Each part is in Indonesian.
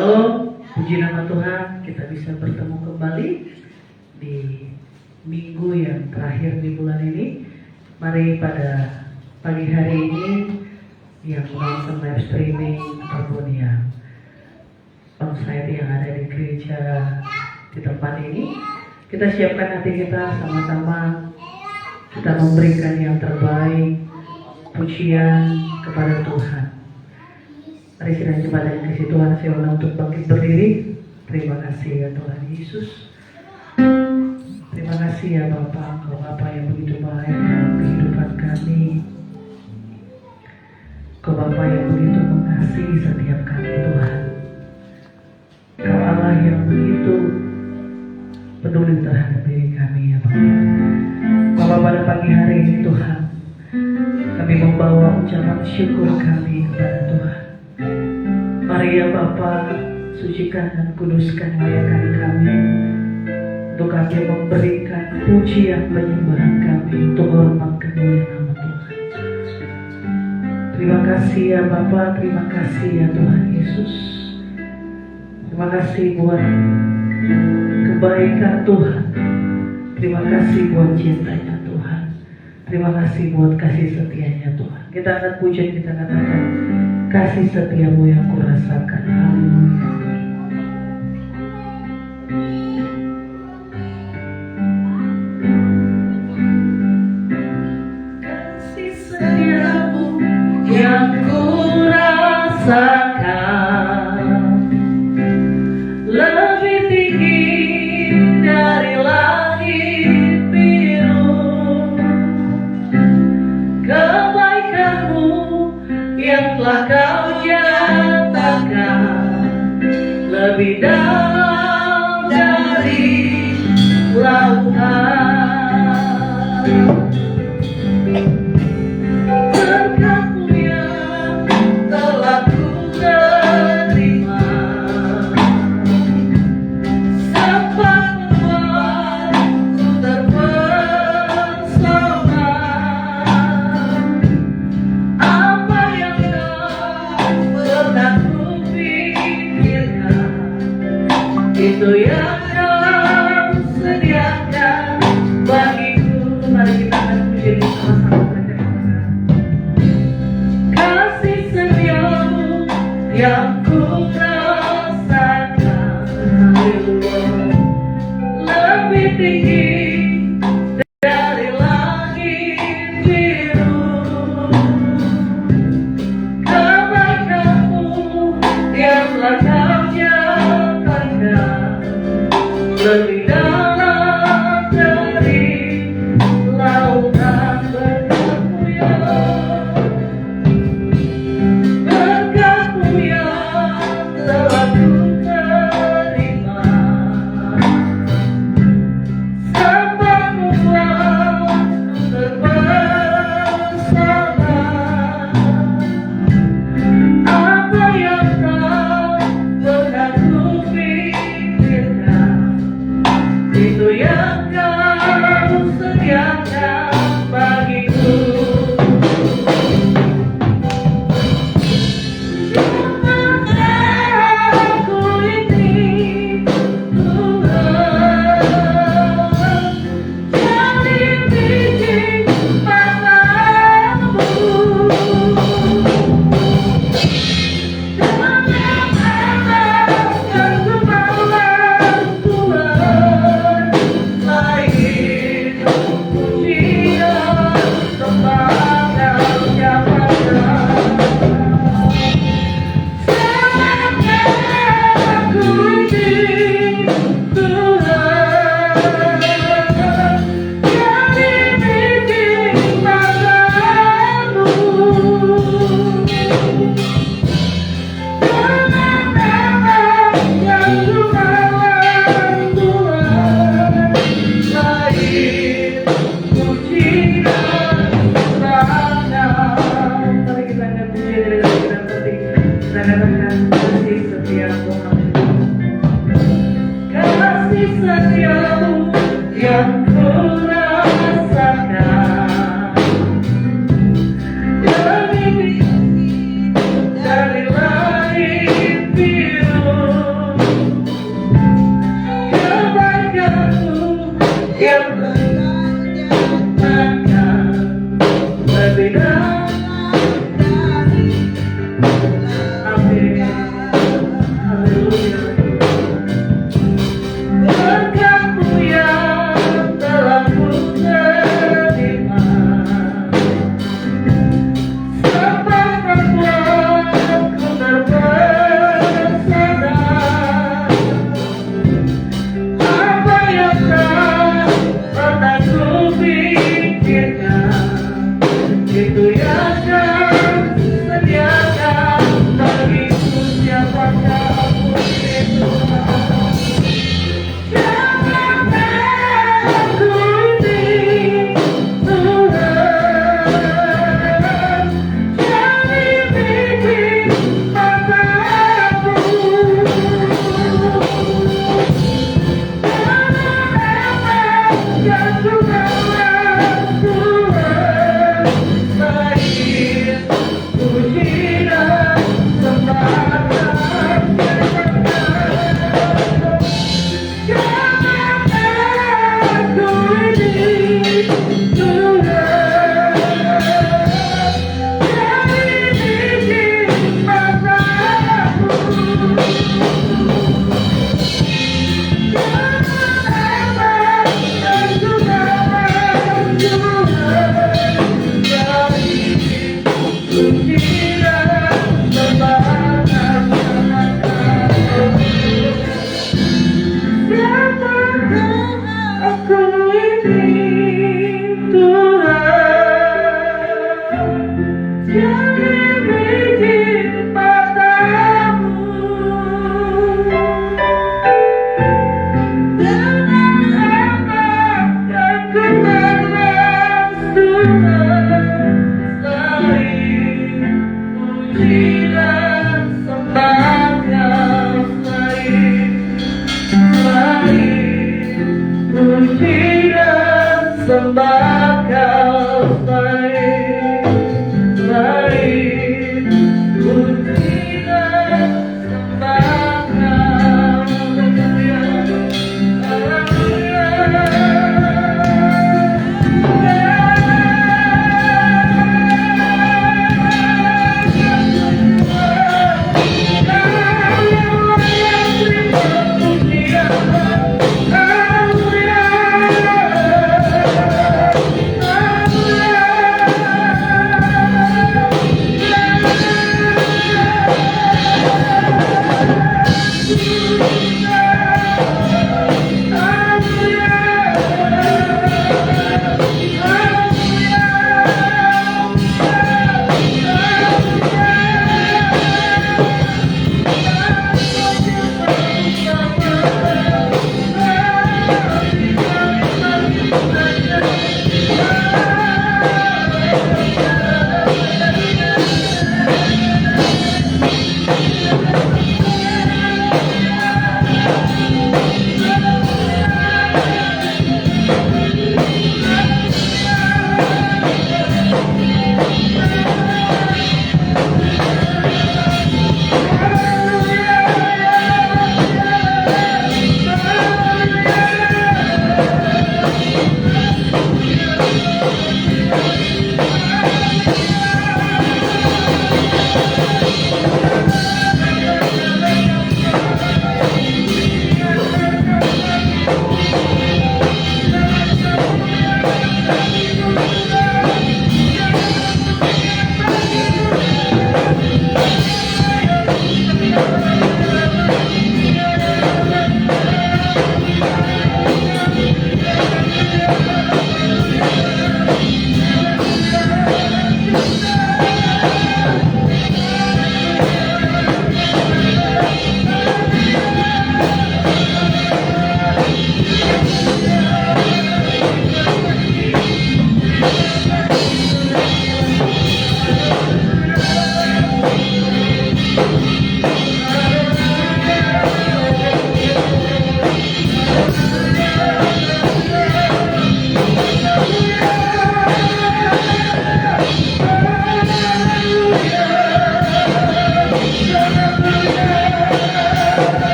Shalom, puji nama Tuhan, kita bisa bertemu kembali di minggu yang terakhir di bulan ini. Mari pada pagi hari ini yang menonton live streaming ataupun yang onsite yang ada di gereja di tempat ini, kita siapkan hati kita sama-sama, kita memberikan yang terbaik, pujian kepada Tuhan. Mari sidang jemaat yang kasih Tuhan, saya undang untuk bangkit berdiri. Terima kasih ya Tuhan Yesus. Terima kasih ya Bapa, Engkau Bapa yang begitu baik dalam kehidupan kami. Engkau Bapa yang begitu mengasihi setiap kami Tuhan. Engkau Allah yang begitu peduli terhadap diri kami ya Bapa. Bapa, pada pagi hari ini Tuhan, kami membawa ucapan syukur kami kepada Tuhan. Mari ya Bapa, sucikan dan kuduskan layakan kami untuk kami memberikan pujian penyembahan kami untuk hormat kemuliaan nama Tuhan. Terima kasih ya Bapa, terima kasih ya Tuhan Yesus. Terima kasih buat kebaikan Tuhan. Terima kasih buat cintanya Tuhan. Terima kasih buat kasih setianya Tuhan. Kita akan puji, kita katakan kasih setiamu yang kurasakan. Haleluya. Kasih setiamu yang kurasakan lebih tinggi dari langit biru. Kebaikanmu yang telah kau nyatakan lebih dalam dari lautan. Berkat-Mu yang telah ku terima sempat membuatku terpesona. Apa yang pernah ku pikirkan, itu yang kau sediakan bagiku. Mari kita akan puji sama-sama. Kasih setiamu yang ku rasakan, haleluya, lebih tinggi dari langit biru. Kebaikanmu yang telah kau nyatakan lebih dalam dari lautan. Berkat-Mu ya, berkat-Mu yang telah ku terima sempat membuatku terpesona. Apa yang tak pernah ku pikirkan, itu yang kau sediakan bagiku. Cuma aku ini Tuhan, jadi biji matamu. Kasih setiamu yang ku rasakan lebih tinggi dari langit biru.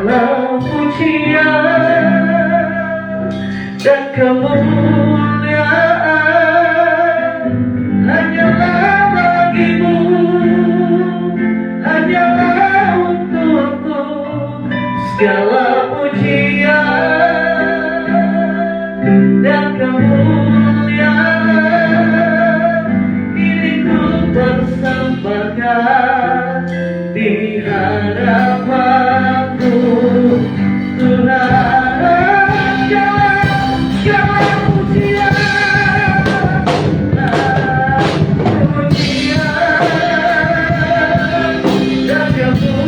segala pujian dan kemuliaan hanyalah bagimu, hanyalah untukku. Segala pujian dan kemuliaan ini ku persembahkan di hadapanmu, Tuhan. Segala pujian dan kemuliaan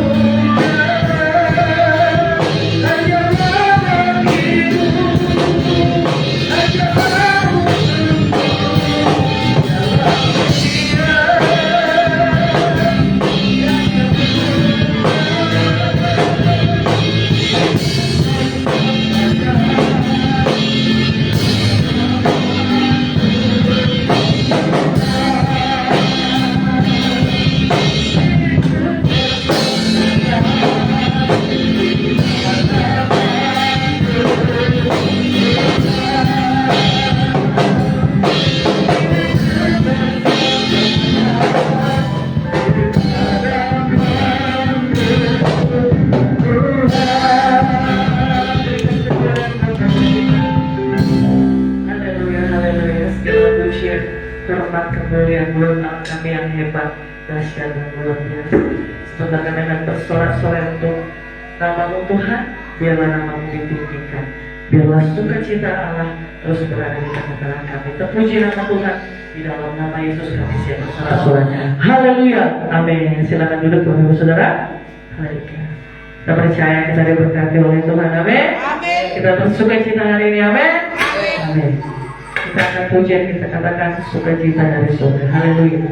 hanyalah bagimu, hanyalah untukmu. Segala hormat kemuliaan bulan kami yang hebat, dahsyat dan luar biasa. Sebentar kami akan bersorak-sorai untuk nama-Mu Tuhan. Biarlah nama-Mu ditinggikan, biarlah sukacita Allah terus berada di tengah-tengah kami. Terpuji nama Tuhan, di dalam nama Yesus kami siap bersorak-sorainya. Haleluya, amin. Silakan duduk Bapak Ibu Saudara. Haleluya. Kita percaya kita diberkati oleh Tuhan, amin. Kita bersukacita hari ini, amin. Amin. Kita akan pujian, kita katakan sukacita dari surga. Haleluya.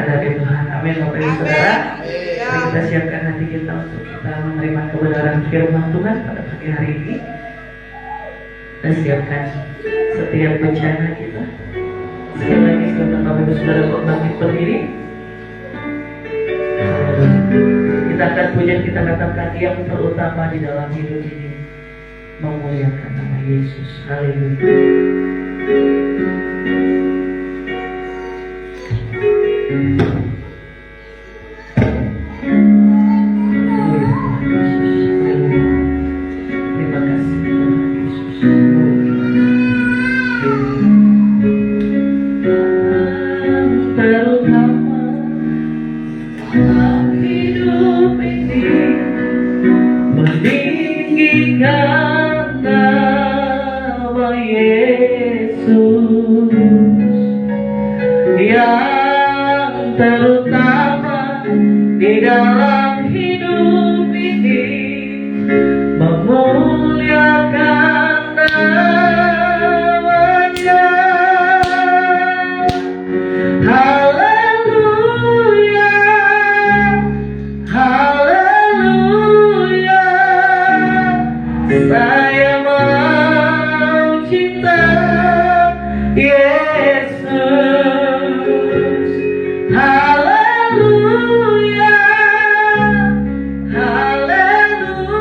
dari Tuhan. Amin. Bapak Ibu Saudara, mari kita siapkan hati kita untuk kita menerima kebenaran firman Tuhan pada pagi hari ini. Kita siapkan setiap bencana kita. Sekali lagi silakan Bapak Ibu Saudara untuk bangkit berdiri. Kita akan puja, kita katakan yang terutama di dalam hidup ini, memuliakan nama Yesus. Haleluya. Terima kasih Tuhan Yesus. Terutama dalam hidup ini, meninggikan nama Yesus. Yang terutama di dalam hidup ini, memuliakan namanya. Haleluya, haleluya, saya mau cinta Yesus. Haleluya, haleluya,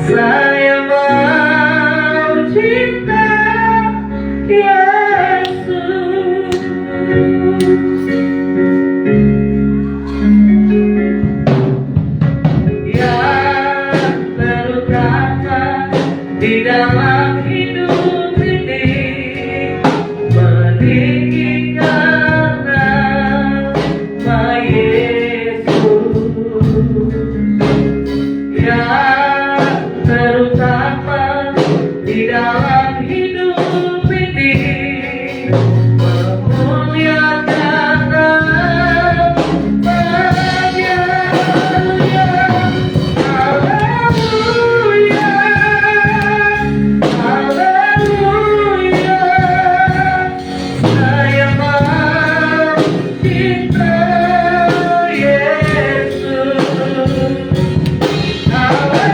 saya mau cinta Yesus. Yang terutama di dalam hidup ini, meninggikan nama Yesus. Yang terutama di dalam hidup ini, memuliakan namanya. Haleluya, haleluya, saya mau cinta Yesus. Haleluya.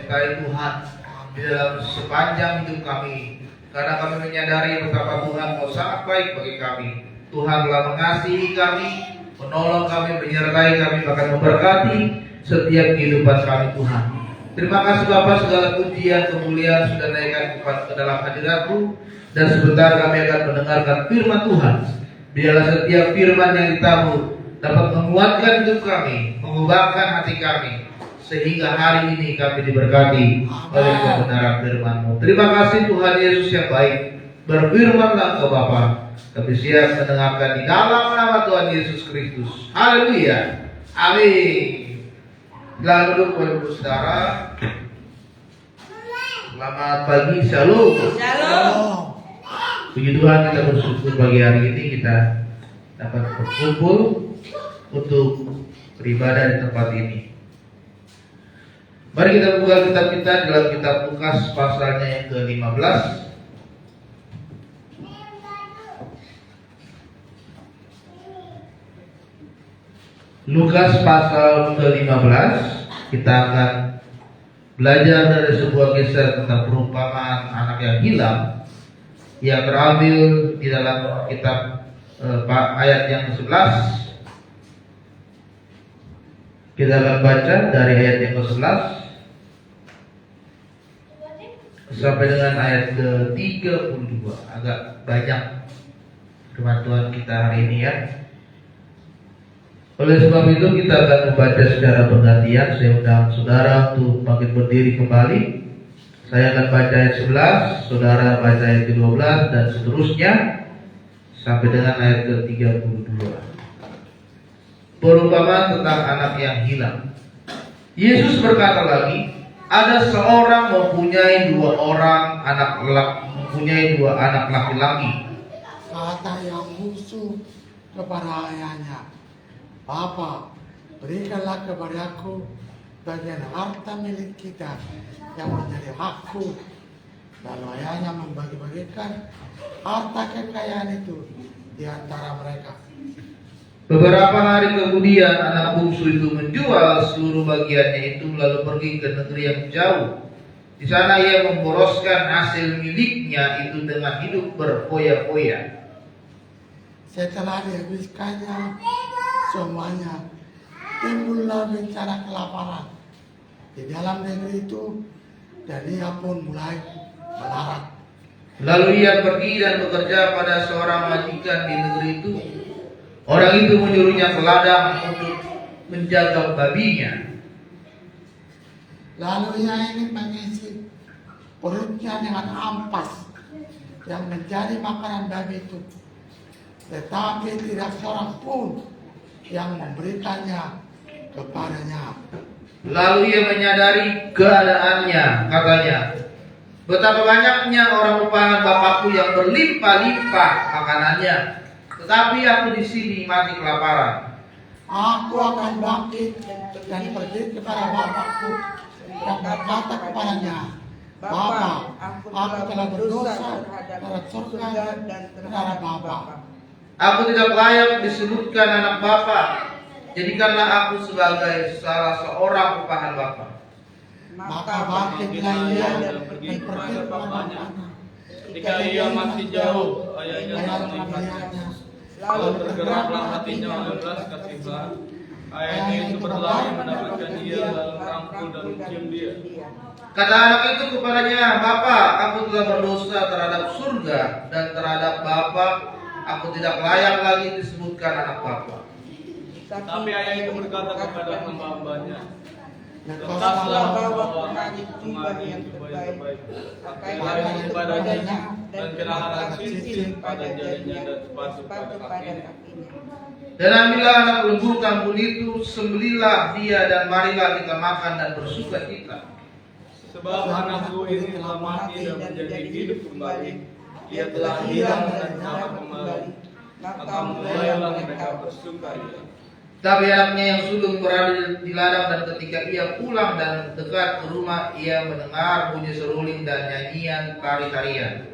menyertai Tuhan di dalam sepanjang hidup kami. Karena kami menyadari betapa Tuhan mau sangat baik bagi kami. Tuhan telah mengasihi kami, menolong kami, menyertai kami, bahkan memberkati setiap kehidupan kami Tuhan. Terima kasih Bapa, segala pujian kemuliaan sudah naikkan ke dalam hadirat-Mu. Dan sebentar kami akan mendengarkan firman Tuhan. Biarlah setiap firman yang ditabur dapat menguatkan hidup kami, mengubahkan hati kami, sehingga hari ini kami diberkati oleh kebenaran firman-Mu. Terima kasih Tuhan Yesus yang baik. Berfirmanlah ke Bapa. Kami siap mendengarkan di dalam nama Tuhan Yesus Kristus. Haleluya. Amin. Selamat duduk Bapak Ibu Saudara. Selamat pagi, shalom. Shalom. Puji Tuhan, kita bersyukur pagi hari ini kita dapat berkumpul untuk beribadah di tempat ini. Mari kita buka kitab kita dalam kitab Lukas pasalnya yang ke-15. Lukas pasal ke-15, kita akan belajar dari sebuah kisah tentang perumpamaan anak yang hilang yang terambil di dalam kitab ayat yang ke-11. Kita akan baca dari ayat yang ke-11 sampai dengan ayat ke-32. Agak banyak firman Tuhan kita hari ini ya. Oleh sebab itu kita akan membaca secara bergantian. Saya undang saudara untuk bangkit berdiri kembali. Saya akan baca ayat 11, saudara baca ayat ke-12 dan seterusnya sampai dengan ayat ke-32. Perumpamaan tentang anak yang hilang. Yesus berkata lagi, ada seorang mempunyai dua anak laki-laki. Kata yang musuh kepada ayahnya, Bapa, berikanlah kepadaku bagian harta milik kita yang menjadi hakku. Lalu ayahnya membagi-bagikan harta kekayaan itu di antara mereka. Beberapa hari kemudian anak bungsu itu menjual seluruh bagiannya itu lalu pergi ke negeri yang jauh. Di sana ia memboroskan hasil miliknya itu dengan hidup berfoya-foya. Setelah dihabiskannya semuanya, timbullah bencana kelaparan di dalam negeri itu, dan ia pun mulai melarat. Lalu ia pergi dan bekerja pada seorang majikan di negeri itu. Orang itu menyuruhnya ke ladang untuk menjaga babinya. Lalu ia ingin mengisi perutnya dengan ampas yang menjadi makanan babi itu, tetapi tidak seorang pun yang memberikannya kepadanya. Lalu ia menyadari keadaannya, katanya, betapa banyaknya orang upahan bapakku yang berlimpah-limpah makanannya, tetapi aku di sini mati kelaparan. Aku akan bangkit dan pergi kepada bapakku dan berkata kepadanya, Bapa, aku telah berdosa terhadap surga dan terhadap Bapa. Aku tidak layak disebutkan anak Bapa. Jadikanlah aku sebagai salah seorang upahan Bapa. Maka bangkitlah ia dan pergi kepada bapaknya. Ketika ia masih jauh, ayahnya telah melihatnya. Lalu tergeraklah hatinya oleh belas kasihan. Ayahnya itu berlari mendapatkan dia, lalu merangkul dan mencium dia. Kata anak itu kepadanya, Bapa, aku telah berdosa terhadap surga dan terhadap Bapa. Aku tidak layak lagi disebutkan anak Bapa. Tapi ayah itu berkata kepada hamba-hambanya, Letaklah bawa kemari yang terbaik, pakailah kepadanya, dan kenakan cincin pada jarinya dan sepatu pada kakinya. Dan ambillah anak lembu kampung itu, sembelilah dia dan marilah kita makan dan bersuka cita. Sebab anakku ini telah mati dan menjadi hidup kembali. Ia telah hilang dan dapat kembali. Maka mulailah mereka bersuka cita. Tapi anaknya yang sulung berada di ladang, dan ketika ia pulang dan dekat ke rumah, ia mendengar bunyi seruling dan nyanyian tari-tarian.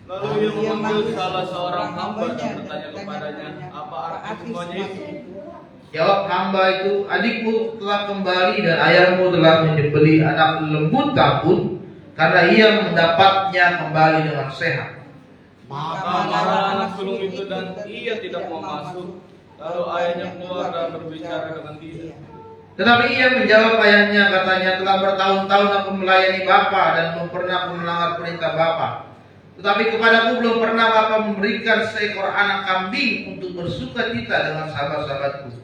Lalu ia memanggil salah seorang hamba dan bertanya kepadanya, apa arti semuanya itu? Jawab hamba itu, adikmu telah kembali dan ayahmu telah menyembelih anak lembu tambun karena ia mendapatnya kembali dengan sehat. Maka marah anak sulung itu dan ia tidak mau masuk. Lalu ayahnya keluar dan berbicara dengan dia. Tetapi ia menjawab ayahnya, katanya, telah bertahun-tahun aku melayani Bapa dan belum pernah aku melanggar perintah Bapa. Tetapi kepadaku belum pernah Bapa memberikan seekor anak kambing untuk bersukacita dengan sahabat-sahabatku.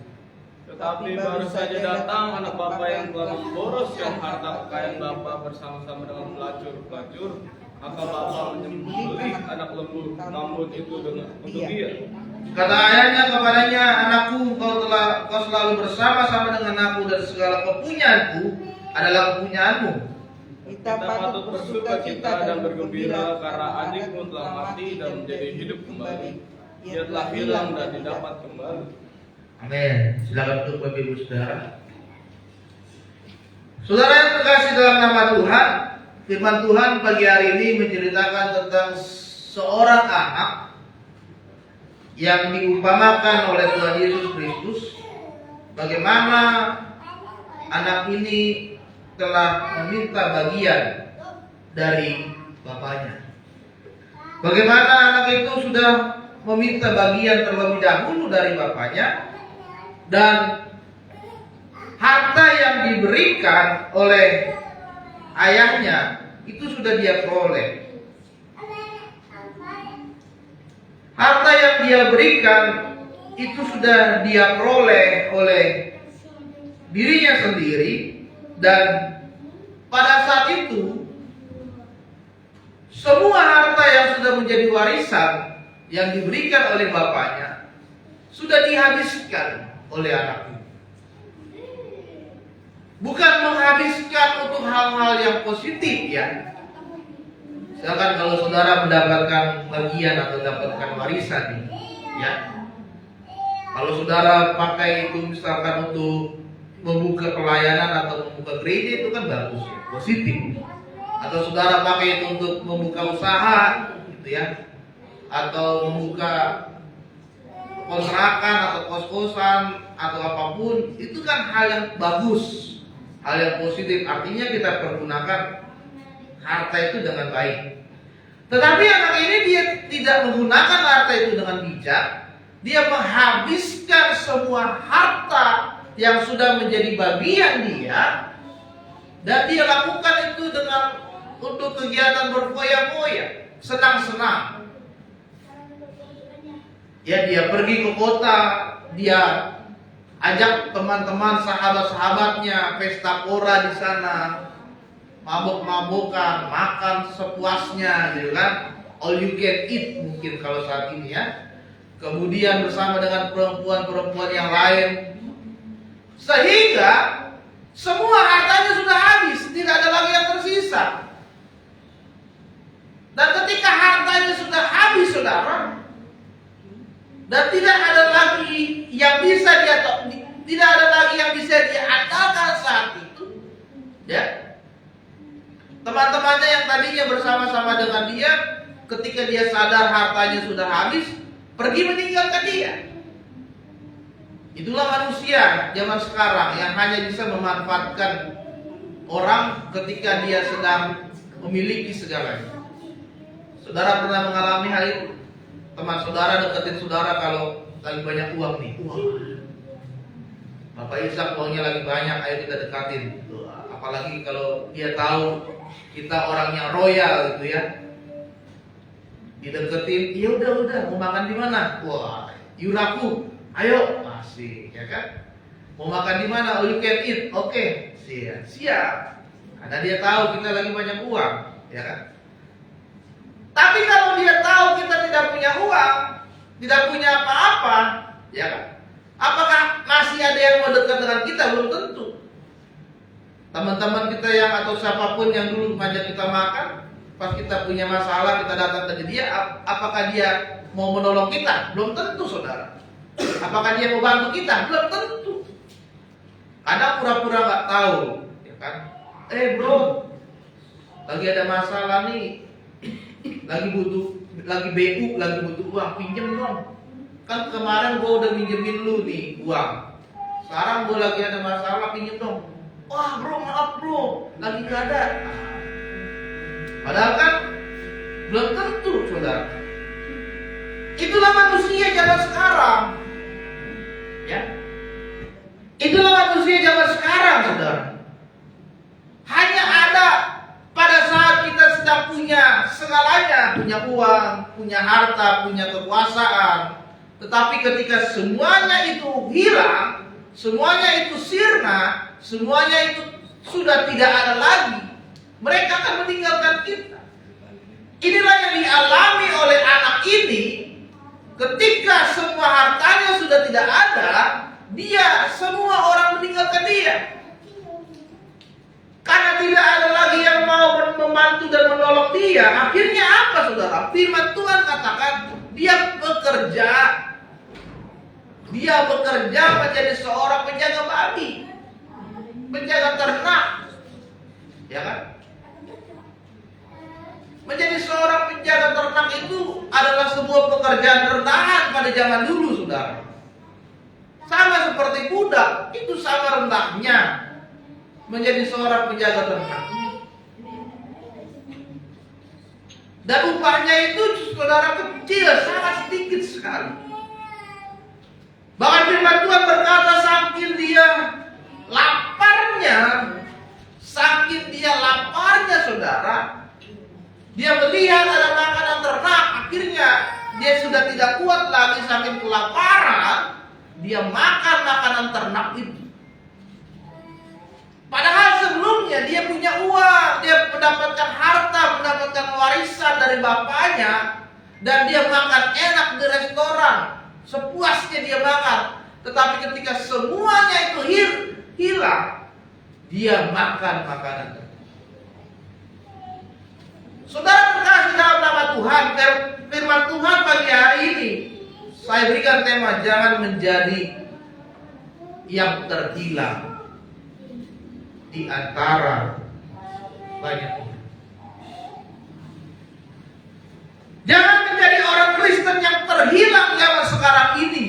Tetapi baru saja datang anak bapa yang telah memboroskan harta kekayaan bapa bersama-sama dengan pelacur-pelacur. Maka bapa menyembelih anak lembu tambun itu untuk dia. Kata ayahnya kepadanya, anakku, kau selalu bersama-sama dengan aku dan segala kepunyaanku adalah kepunyaanmu. Kita patut bersukacita dan bergembira karena adikmu telah mati dan menjadi hidup kembali. Ia telah hilang dan didapat kembali. Amin. Silakan duduk Bapak Ibu Saudara. Saudara yang terkasih dalam nama Tuhan, firman Tuhan pagi hari ini menceritakan tentang seorang anak yang diumpamakan oleh Tuhan Yesus Kristus. Bagaimana anak ini telah meminta bagian dari bapaknya. Bagaimana anak itu sudah meminta bagian terlebih dahulu dari bapaknya. Dan harta yang diberikan oleh ayahnya itu sudah dia peroleh. Harta yang dia berikan itu sudah dia peroleh oleh dirinya sendiri. Dan pada saat itu semua harta yang sudah menjadi warisan yang diberikan oleh bapaknya sudah dihabiskan oleh anak itu. Bukan menghabiskan untuk hal-hal yang positif ya. Misalkan kalau saudara mendapatkan bagian atau mendapatkan warisan nih, ya. Kalau saudara pakai itu misalkan untuk membuka pelayanan atau membuka gereja, itu kan bagus ya, positif. Atau saudara pakai itu untuk membuka usaha gitu ya. Atau membuka kontrakan atau kos-kosan atau apapun, itu kan hal yang bagus, hal yang positif. Artinya kita pergunakan harta itu dengan baik. Tetapi anak ini dia tidak menggunakan harta itu dengan bijak. Dia menghabiskan semua harta yang sudah menjadi bagian dia, dan dia lakukan itu dengan untuk kegiatan berfoya-foya, senang-senang. Ya, dia pergi ke kota, dia ajak teman-teman, sahabat-sahabatnya pesta pora di sana, mabok-mabokan, makan sepuasnya, gitu kan? All you can eat mungkin kalau saat ini ya. Kemudian bersama dengan perempuan-perempuan yang lain, sehingga semua hartanya sudah habis, tidak ada lagi yang tersisa. Dan ketika hartanya sudah habis, saudara, dan tidak ada lagi yang bisa dia andalkan saat itu, ya. Teman-temannya yang tadinya bersama-sama dengan dia, ketika dia sadar hartanya sudah habis, pergi meninggalkan dia. Itulah manusia zaman sekarang yang hanya bisa memanfaatkan orang ketika dia sedang memiliki segalanya. Saudara pernah mengalami hal itu? Teman saudara deketin saudara kalau lagi banyak uang nih. Wah, Bapak Ishak uangnya lagi banyak, ayo kita dekatin. Apalagi kalau dia tahu kita orangnya royal gitu ya. Dideketin, ya udah, mau makan di mana? Wah, yuraku, ayo, masih, ya kan? Mau makan di mana? All you can eat, oke, siap. Karena dia tahu kita lagi banyak uang, ya kan? Tapi kalau dia tahu kita tidak punya uang, tidak punya apa-apa, ya kan? Apakah masih ada yang mau dekat dengan kita? Belum tentu. Teman-teman kita yang atau siapapun yang dulu ngajak kita makan, pas kita punya masalah kita datang ke dia, apakah dia mau menolong kita? Belum tentu, saudara. Apakah dia mau bantu kita? Belum tentu. Karena pura-pura nggak tahu, ya kan? Bro, lagi ada masalah nih. Lagi BU, lagi butuh uang, pinjem dong. Kan kemarin gua udah minjemin lu nih uang. Sekarang gue lagi ada masalah, pinjam dong. Wah bro, maaf bro, lagi gak ada. Padahal kan belum tentu, saudara. Itulah manusia zaman sekarang. Ya, itulah manusia zaman sekarang, saudara. Hanya ada pada saat kita sedang punya segalanya, punya uang, punya harta, punya kekuasaan. Tetapi ketika semuanya itu hilang, semuanya itu sirna, semuanya itu sudah tidak ada lagi, mereka akan meninggalkan kita. Inilah yang dialami oleh anak ini. Ketika semua hartanya sudah tidak ada, semua orang meninggalkan dia. Karena tidak ada lagi yang mau membantu dan menolong dia. Akhirnya apa, saudara? Firman Tuhan katakan dia bekerja menjadi seorang penjaga babi, penjaga ternak, ya kan? Menjadi seorang penjaga ternak itu adalah sebuah pekerjaan rendahan pada zaman dulu, saudara. Sama seperti budak, itu sama rendahnya menjadi seorang penjaga ternak. Dan upahnya itu, saudara, kecil, sangat sedikit sekali. Bahkan firman Tuhan berkata, saking dia laparnya, saudara, dia melihat ada makanan ternak, akhirnya dia sudah tidak kuat lagi saking kelaparan, dia makan makanan ternak itu. Padahal sebelumnya dia punya uang, dia mendapatkan harta, mendapatkan warisan dari bapaknya, dan dia makan enak di restoran, sepuasnya dia makan. Tetapi ketika semuanya itu hilang, dia makan makanan ternak. Saudara terkasih dalam nama Tuhan, firman Tuhan pagi hari ini saya berikan tema, jangan menjadi yang terhilang di antara banyak orang. Jangan menjadi orang Kristen yang terhilang zaman sekarang ini,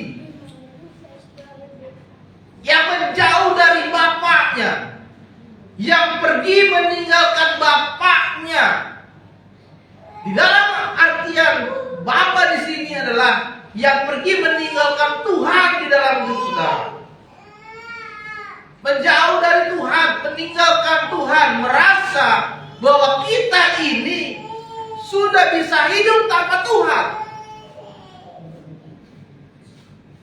yang menjauh dari bapaknya, yang pergi meninggalkan bapaknya. Di dalam artian Bapa di sini adalah yang pergi meninggalkan Tuhan di dalam hidup saudara. Menjauh dari Tuhan, meninggalkan Tuhan, merasa bahwa kita ini sudah bisa hidup tanpa Tuhan.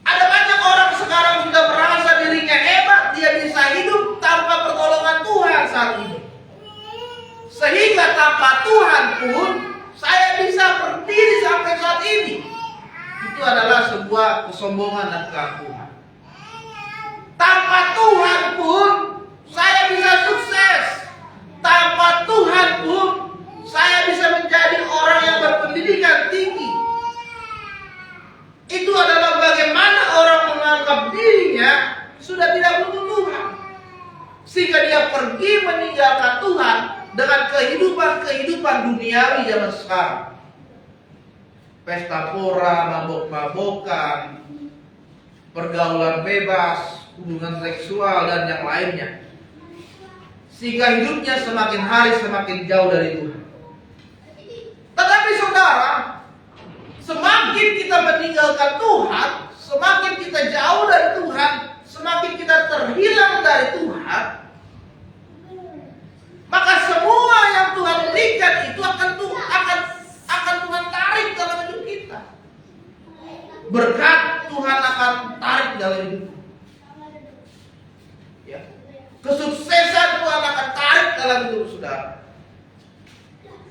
Ada banyak orang sekarang sudah merasa dirinya hebat, dia bisa hidup tanpa pertolongan Tuhan saat ini. Sehingga tanpa Tuhan pun saya bisa berdiri sampai saat ini. Itu adalah sebuah kesombongan dan keangkuhan. Tanpa Tuhan pun saya bisa sukses. Tanpa Tuhan pun saya bisa menjadi orang yang berpendidikan tinggi. Itu adalah bagaimana orang menganggap dirinya sudah tidak butuh Tuhan, sehingga dia pergi meninggalkan Tuhan dengan kehidupan duniawi zaman sekarang. Pesta pora, mabok-mabokan, pergaulan bebas, hubungan seksual dan yang lainnya. Sehingga hidupnya semakin hari semakin jauh dari Tuhan. Tetapi saudara, semakin kita meninggalkan Tuhan, semakin kita jauh dari Tuhan, semakin kita terhilang dari Tuhan, maka semua yang Tuhan berikan itu akan Tuhan tarik dalam hidup kita. Berkat Tuhan akan tarik dalam hidup. Ya. Kesuksesan Tuhan akan tarik dalam hidup saudara.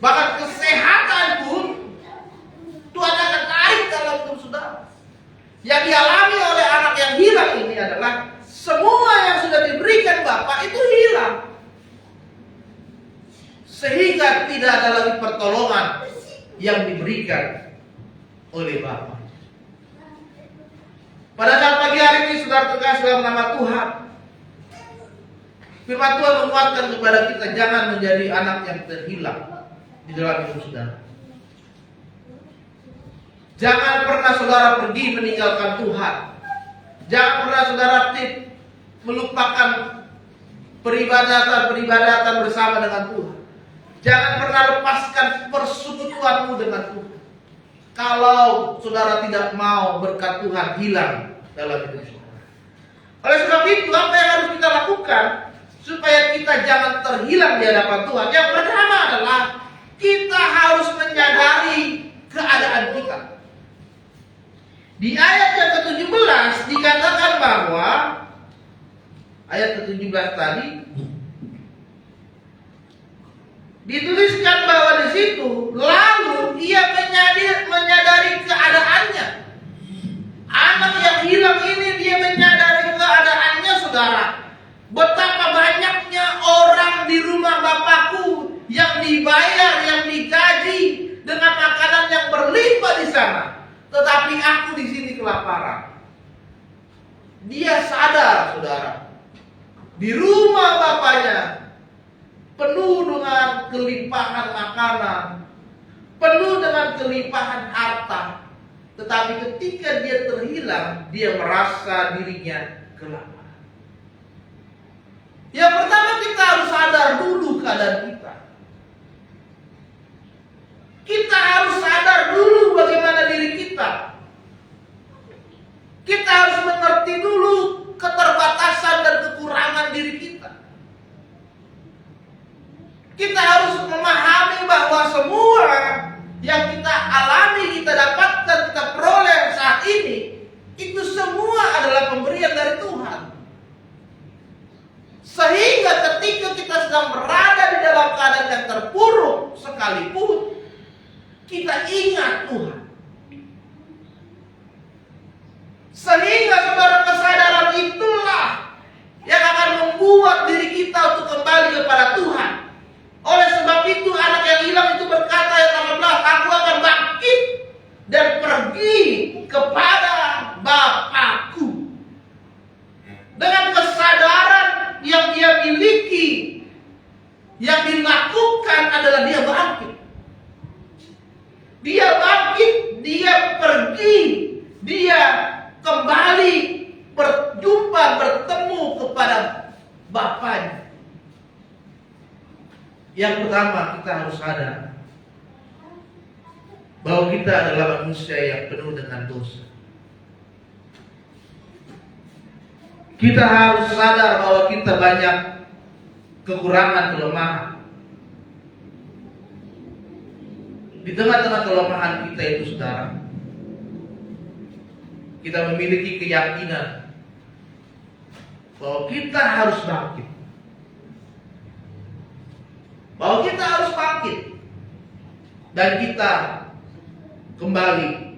Bahkan kesehatan pun Tuhan akan tarik dalam hidup saudara. Yang dialami oleh anak yang hilang ini adalah semua yang sudah diberikan Bapa itu hilang. Sehingga tidak ada lagi pertolongan yang diberikan oleh Bapa. Pada saat pagi hari ini saudara terkasih dalam nama Tuhan, firman Tuhan menguatkan kepada kita, jangan menjadi anak yang terhilang di dalam hidup saudara. Jangan pernah saudara pergi meninggalkan Tuhan. Jangan pernah saudara melupakan peribadatan bersama dengan Tuhan. Jangan pernah lepaskan persekutuanmu dengan Tuhan. Kalau saudara tidak mau berkat Tuhan hilang dalam hidup saudara. Oleh sebab itu, apa yang harus kita lakukan supaya kita jangan terhilang di hadapan Tuhan? Yang pertama adalah kita harus menyadari keadaan kita. Di ayat yang ke-17 dikatakan bahwa ayat ke-17 tadi dituliskan bahwa di situ lalu ia menyadari keadaannya. Anak yang hilang ini dia menyadari keadaannya, saudara. Betapa banyaknya orang di rumah Bapakku yang dibayar, yang digaji dengan makanan yang berlimpah di sana. Tetapi aku di sini kelaparan. Dia sadar, saudara. Di rumah bapaknya penuh dengan kelimpahan makanan, penuh dengan kelimpahan harta. Tetapi ketika dia terhilang, dia merasa dirinya kelaparan. Yang pertama, kita harus sadar dulu keadaan kita. Kita harus sadar dulu bagaimana diri kita. Kita harus mengerti dulu keterbatasan dan kekurangan diri kita. Kita harus memahami bahwa semua yang kita alami, kita dapatkan, kita peroleh saat ini, itu semua adalah pemberian dari Tuhan. Sehingga ketika kita sedang berada di dalam keadaan yang terpuruk sekalipun, kita ingat Tuhan. Sehingga saudara, kesadaran itulah yang akan membuat diri kita untuk kembali kepada Tuhan. Oleh sebab itu anak yang hilang itu berkata ayat 18, aku akan bangkit dan pergi kepada Bapakku. Dengan kesadaran yang dia miliki, yang dilakukan adalah dia bangkit. Dia bangkit, dia pergi, dia kembali berjumpa, bertemu kepada Bapaknya. Yang pertama, kita harus sadar bahwa kita adalah manusia yang penuh dengan dosa. Kita harus sadar bahwa kita banyak kekurangan, kelemahan. Di tengah-tengah kelemahan kita itu, saudara, kita memiliki keyakinan bahwa kita harus bangkit. Bahwa kita harus bangkit dan kita kembali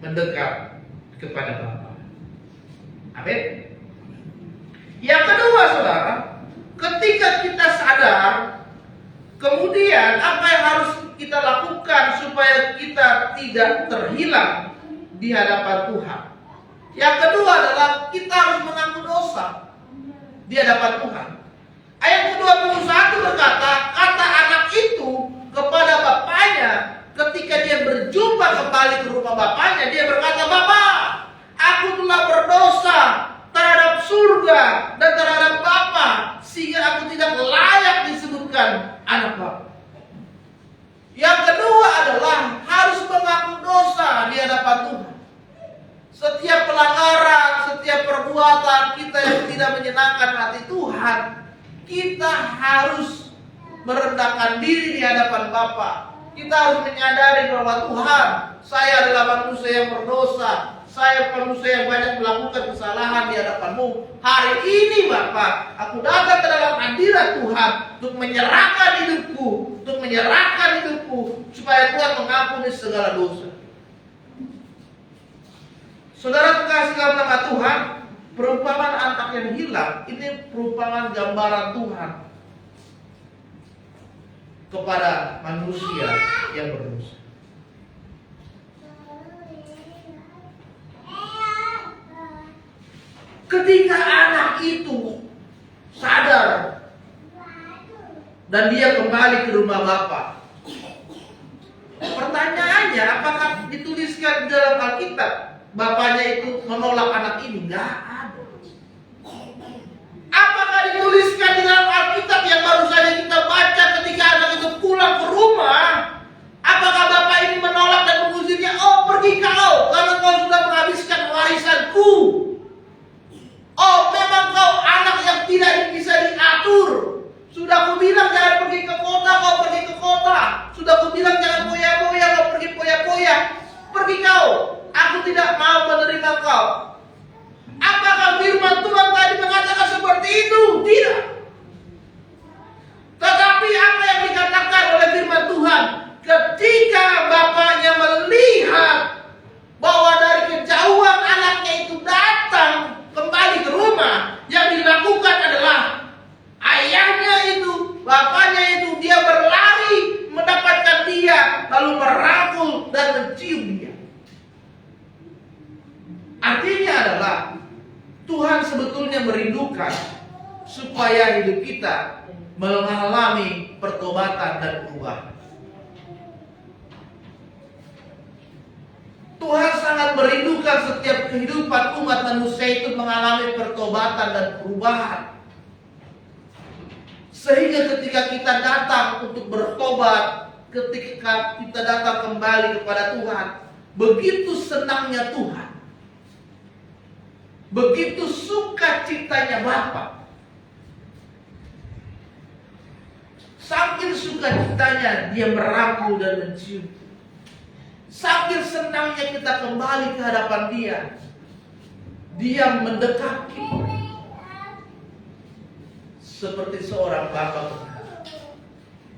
mendekat kepada Bapa. Amin. Yang kedua, saudara, ketika kita sadar, kemudian apa yang harus kita lakukan supaya kita tidak terhilang di hadapan Tuhan? Yang kedua adalah kita harus mengaku dosa di hadapan Tuhan. Ayat ke-21 berkata, kata anak itu kepada bapaknya ketika dia berjumpa kembali ke rumah bapaknya, dia berkata, Bapak, aku telah berdosa terhadap surga dan terhadap Bapa, sehingga aku tidak layak disebutkan anak Bapa. Yang kedua adalah harus mengaku dosa di hadapan Tuhan. Setiap pelanggaran, setiap perbuatan kita yang tidak menyenangkan hati Tuhan, kita harus merendahkan diri di hadapan Bapa. Kita harus menyadari bahwa Tuhan, saya adalah manusia yang berdosa. Saya manusia yang banyak melakukan kesalahan di hadapan-Mu. Hari ini Bapa, aku datang ke dalam hadirat Tuhan untuk menyerahkan hidupku, supaya Tuhan mengampuni segala dosa. Saudara kekasih dalam nama Tuhan, perumpamaan anak yang hilang ini perumpamaan gambaran Tuhan kepada manusia yang berdosa. Ketika anak itu sadar dan dia kembali ke rumah Bapa, pertanyaannya apakah dituliskan di dalam Alkitab bapaknya itu menolak anak ini? Nggak ada. Apakah dituliskan di dalam Alkitab yang baru saja kita baca ketika anak itu pulang ke rumah? Apakah bapak ini menolak dan mengusirnya? Oh, pergi kau, karena kau sudah menghabiskan warisanku. Oh, memang kau anak yang tidak bisa diatur. Sudah aku bilang jangan pergi ke kota, kau pergi ke kota. Sudah aku bilang jangan poya-poya, kau pergi poya-poya. Pergi kau, aku tidak mau menerima kau. Apakah firman Tuhan tadi mengatakan seperti itu? Tidak. Tetapi apa yang dikatakan oleh firman Tuhan? Ketika bapaknya melihat bahwa dari kejauhan anaknya itu datang kembali ke rumah, yang dilakukan adalah ayahnya itu, bapaknya itu, dia berlari mendapatkan dia, lalu merangkul dan mencium dia. Artinya adalah Tuhan sebetulnya merindukan supaya hidup kita mengalami pertobatan dan perubahan. Tuhan sangat merindukan setiap kehidupan umat manusia itu mengalami pertobatan dan perubahan. Sehingga ketika kita datang untuk bertobat, ketika kita datang kembali kepada Tuhan, begitu senangnya Tuhan, begitu sukacitanya Bapa, saking sukacitanya dia merangkul dan mencium. Saking senangnya kita kembali ke hadapan dia, dia mendekati seperti seorang bapa.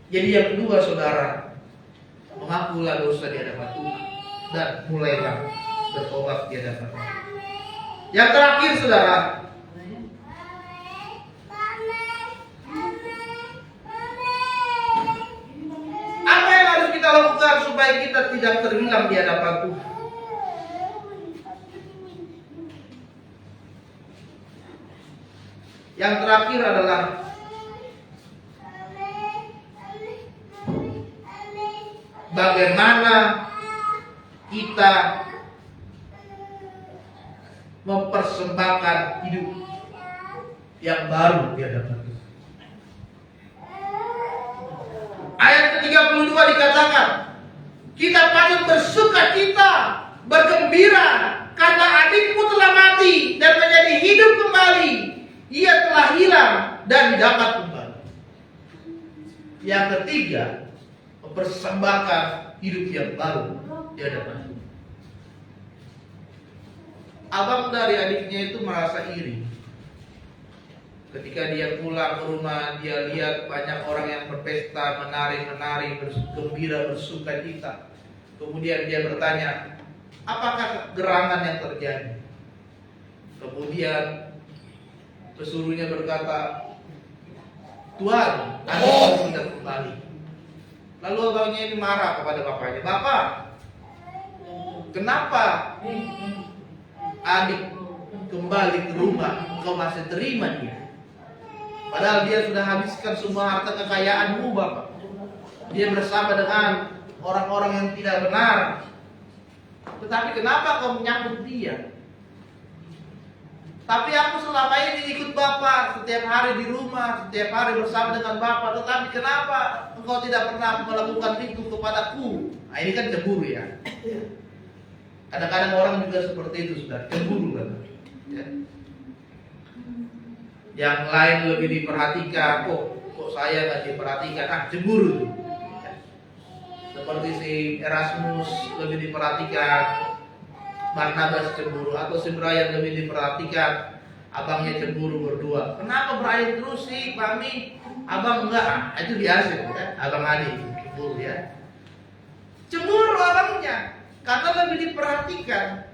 Jadi yang kedua, saudara, mengakulah dosa di hadapan Tuhan dan mulailah bertobat di hadapan Tuhan. Yang terakhir, saudara, apa yang harus kita lakukan supaya kita tidak terhilang di hadapan Tuhan? Yang terakhir adalah bagaimana kita mempersembahkan hidup yang baru di hadapan Tuhan. Ayat ke-32 dikatakan, kita patut bersukacita, bergembira, karena adikmu telah mati dan menjadi hidup kembali. Ia telah hilang dan dapat kembali. Yang ketiga, mempersembahkan hidup yang baru di hadapan Tuhan. Abang dari adiknya itu merasa iri. Ketika dia pulang ke rumah, dia lihat banyak orang yang berpesta, menari-menari, bergembira, bersukacita. Kemudian dia bertanya, apakah gerangan yang terjadi? Kemudian pesuruhnya berkata, Tuhan, adikmu sudah kembali. Lalu abangnya ini marah kepada bapaknya, Bapak, kenapa adik kembali ke rumah, engkau masih terima dia? Padahal dia sudah habiskan semua harta kekayaanmu, Bapak. Dia bersama dengan orang-orang yang tidak benar. Tetapi kenapa kau menyambut dia? Tapi aku selama ini ikut Bapak, setiap hari di rumah, setiap hari bersama dengan Bapak. Tetapi kenapa engkau tidak pernah melakukan itu kepadaku? Nah, ini kan cemburu ya. Kadang-kadang orang juga seperti itu, sudah cemburu kan. Ya. Yang lain lebih diperhatikan, kok saya nggak diperhatikan? Cemburu. Ya. Seperti si Erasmus lebih diperhatikan, Barnabas cemburu, atau si Brian lebih diperhatikan, abangnya cemburu berdua. Kenapa Brian terus sih, Mami? Abang enggak? Itu biasa ya, abang adik cemburu ya. Cemburu abangnya, karena lebih diperhatikan.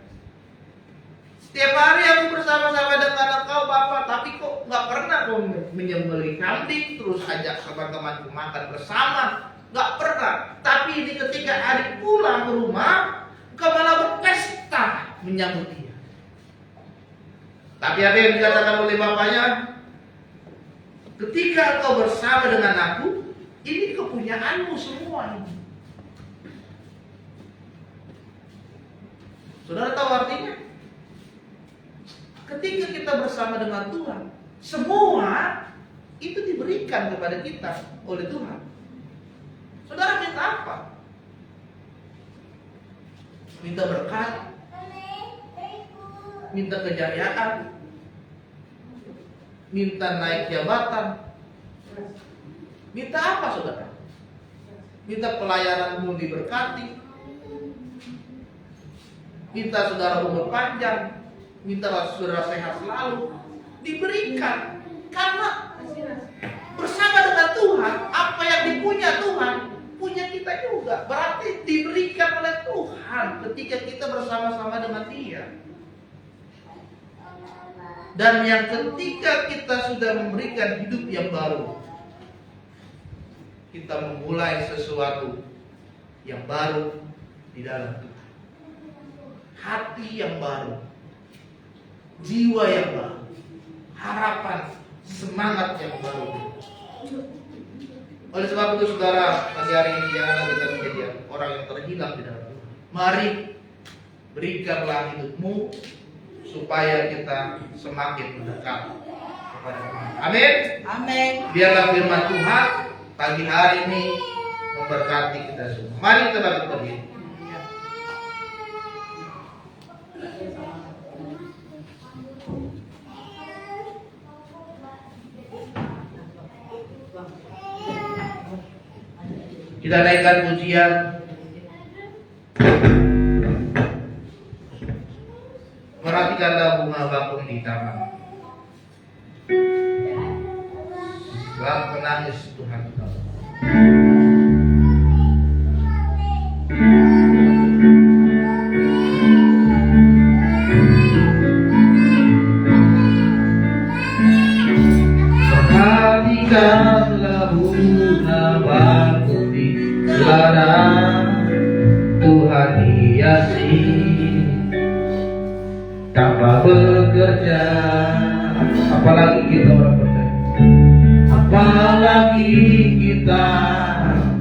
Setiap hari aku bersama-sama dengan engkau, Bapak, tapi kok nggak pernah kau menyembelih kambing, terus ajak teman-temanku makan bersama, nggak pernah. Tapi ini ketika adik pulang ke rumah, kau malah berpesta menyambut dia. Tapi apa yang dikatakan oleh bapaknya? Ketika kau bersama dengan aku, ini kepunyaanmu semua ini. Saudara tahu artinya? Ketika kita bersama dengan Tuhan, semua itu diberikan kepada kita oleh Tuhan. Saudara minta apa? Minta berkat, minta kejayaan, minta naik jabatan, minta apa saudara? Minta pelayananmu diberkati, minta saudara umur panjang, minta saudara sehat selalu, diberikan. Karena bersama dengan Tuhan, apa yang dipunya Tuhan, punya kita juga. Berarti diberikan oleh Tuhan ketika kita bersama-sama dengan Dia. Dan yang ketika kita sudah memberikan hidup yang baru, kita memulai sesuatu yang baru di dalam Tuhan. Hati yang baru, jiwa yang baru, harapan, semangat yang baru. Oleh sebab itu saudara, pagi hari ini janganlah kita menjadi orang yang terhilang di dalam Tuhan. Mari berikanlah hidupmu supaya kita semakin mendekat kepada Tuhan. Amin. Amin. Biarlah firman Tuhan pagi hari ini memberkati kita semua. Mari kita bangkit berdiri. Kita naikkan pujian. Perhatikanlah bunga bakung di taman. Saat menangis Tuhan tahu. Perhatikanlah bunga bakung di ladang. Tuhan hiasi tanpa bekerja, apalagi kita orang percaya, apalagi kita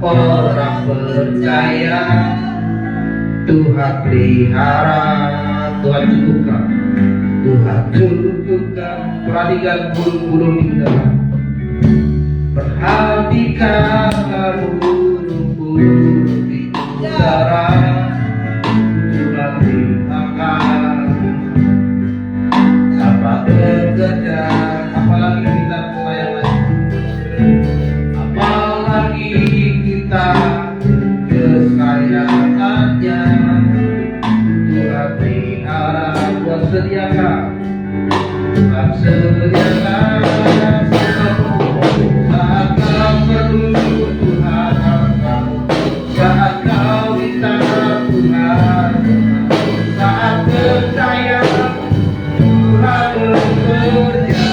orang percaya. Tuhan pelihara, Tuhan cukupkan, Tuhan cukupkan. Perhatikan bulu-bulu di udara, perhatikan bulu-bulu di udara. Tuhan pelihara bekerja, apalagi kita sayang lagi, apalagi kita kesayangannya. Tuhan pelihara, Tuhan sediakan, Tuhan sediakan saat kau perlu Tuhan akan, saat kau minta Tuhan, saat percaya Tuhan bekerja,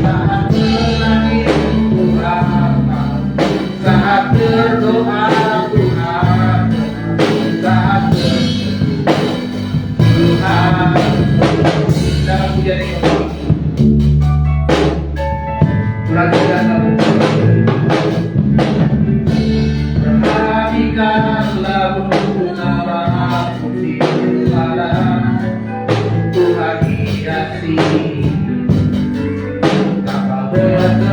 saat menangis Tuhan, saat berdoa Tuhan, saat berseru Tuhan. Dalam pujian ini perhatikanlah bunga bakung di ladang. Tuhan hiasi tanpa bekerja,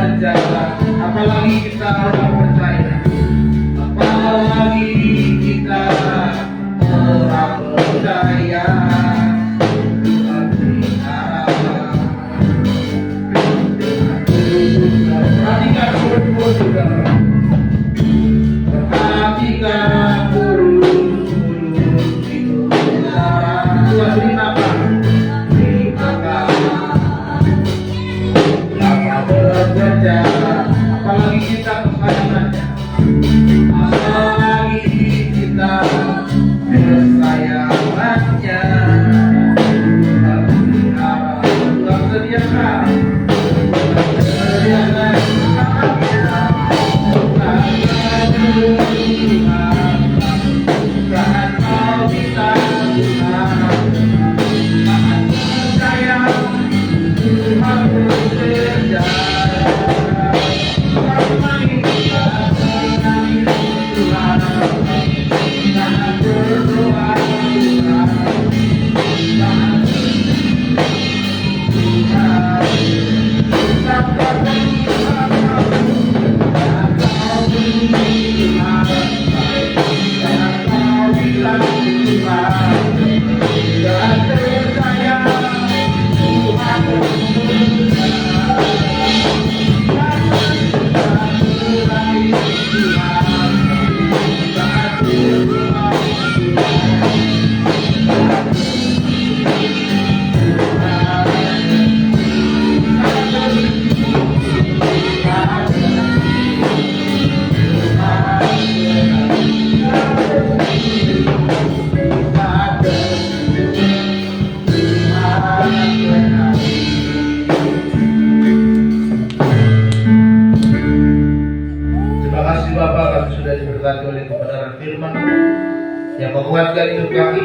yang menguatkan hidup kami,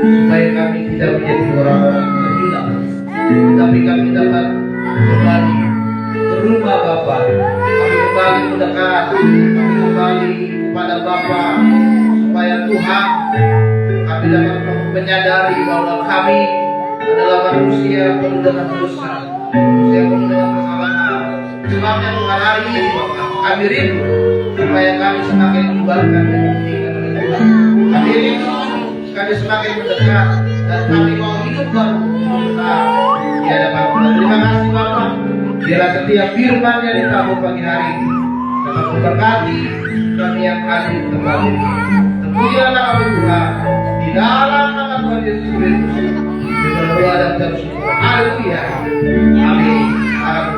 supaya kami tidak menjadi orang-orang yang terhilang, tapi kami dapat kembali ke rumah Bapa. Kami kembali mendekat, kami kembali kepada Bapa, supaya Tuhan kami dapat menyadari bahwa kami adalah manusia penuh dengan dosa, manusia penuh dengan kesalahan. Sebabnya Tuhan hari ini Bapa, kami rindu supaya kami semakin menyebarkan dan membuktikan oleh Tuhan. Kami rindu kami semakin mendekat dan kami mau hidup baru benar di hadapan Tuhan. Terima kasih Bapa. Biarlah setiap firman yang ditabuh pagi hari ini dapat memberkati kami yang hadir kembali. Terpujilah nama Tuhan di dalam nama Tuhan Yesus Kristus. Dengan doa dan ucap syukur. Haleluya. Amin. Amin.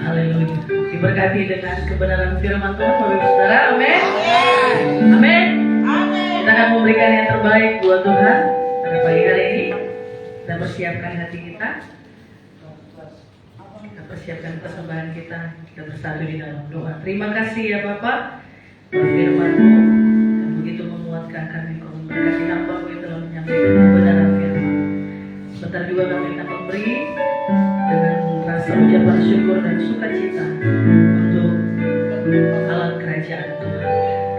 Haleluya. Diberkati dengan kebenaran firman Tuhan, Bapak Ibu Saudara. Amin. Amin. Kita akan memberikan yang terbaik buat Tuhan pada pagi hari ini. Kita persiapkan hati kita. Kita persiapkan persembahan kita. Kita bersatu di dalam doa. Terima kasih ya Bapak. Firman-Mu yang begitu menguatkan kami. Kau memberkati hamba-Mu yang telah menyampaikan kebenaran firman. Sebentar juga kami akan memberi dengan rasa ucapan syukur dan sukacita untuk alat kerajaan Tuhan.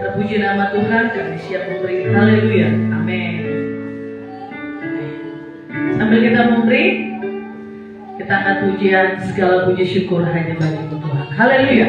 Terpuji nama Tuhan, kami siap memberi. Haleluya. Amin. Sambil kita memberi, kita angkat pujian, segala puji syukur hanya bagi Tuhan. Haleluya.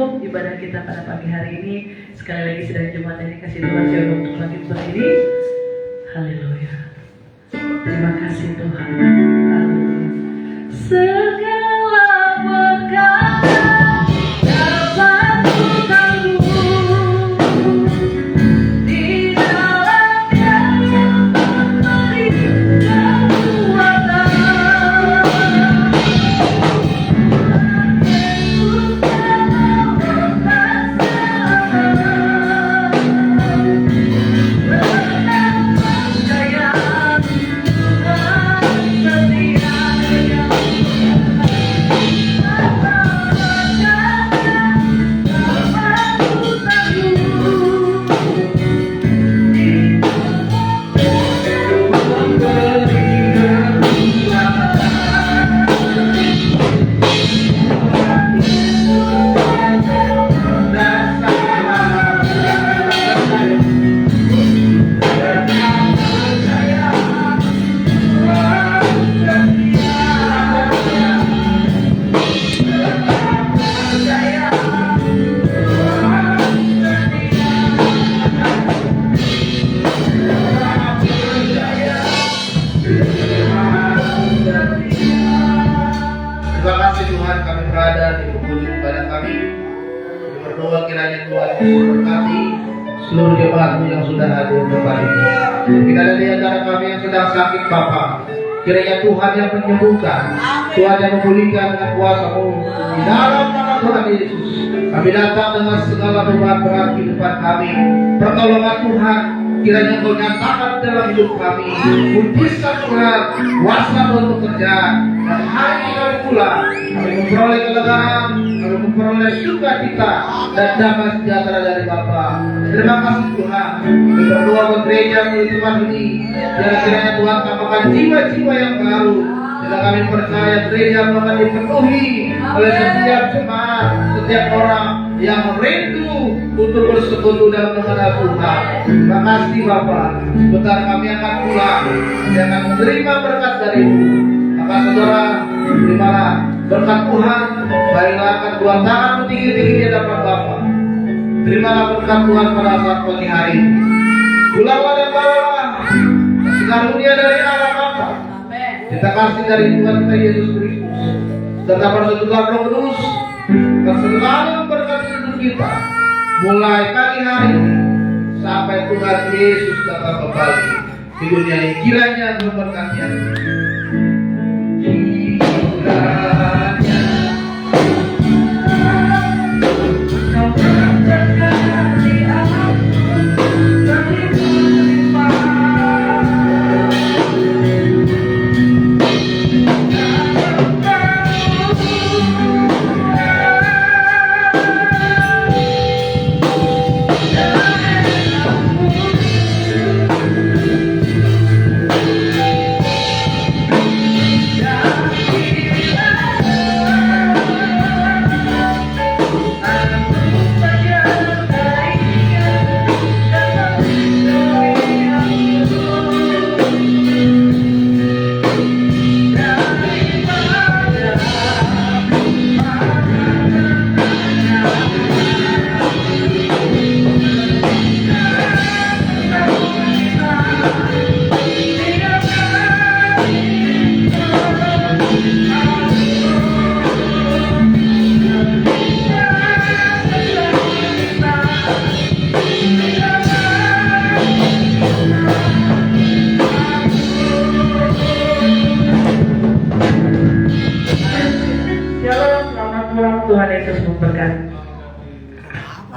Ibadah kita pada pagi hari ini. Sekali lagi sidang jemaat ini kasih Tuhan saya untuk bangkit berdiri. Haleluya. Terima kasih Tuhan. Haleluya. Segala perkara dapat kutanggung di dalamnya yang memberi kekuatan. Percaya Tuhan setia. berdoa kiranya Tuhan memberkati seluruh jemaatmu yang sudah hadir tempat ini. Jika ada di antara kami yang sedang sakit Bapa, kiranya Tuhan yang menyembuhkan, Tuhan yang memulihkan dengan kuasa-Mu. Di dalam nama Tuhan Yesus, kami datang dengan segala beban berat kehidupan kami. Pertolongan Tuhan kiranya Kau nyatakan dalam hidup kami. Mujizat Tuhan, kuasa untuk kerja. Dan hari ini kami pulang, kami memperoleh kelegaan, kami memperoleh sukacita dan damai sejahtera dari Bapa. Terima kasih Tuhan. Kami berdoa buat gereja di tempat ini. Biar kiranya Tuhan tambahkan jiwa-jiwa yang baru. Bila kami percaya gereja akan dipenuhi oleh setiap jemaat, setiap orang yang rindu untuk bersekutu dan mengenal Tuhan. Terima kasih Bapak. Sebentar kami akan pulang, kami akan menerima berkat dari-Mu. Maka saudara, terimalah berkat Tuhan. Baiklah akan dua tangan tinggi-tinggi di hadapan Bapa. Terimalah berkat Tuhan pada saat pagi hari ini. Pulanglah dan bawalah kasih karunia dari Allah Bapa, kita kasih dari Tuhan kita Yesus Kristus, serta persekutuan Roh Kudus dan selalu memberkati hidup kita mulai pagi hari ini sampai Tuhan Yesus datang kembali di dunia ini. Kiranya memberkati kita.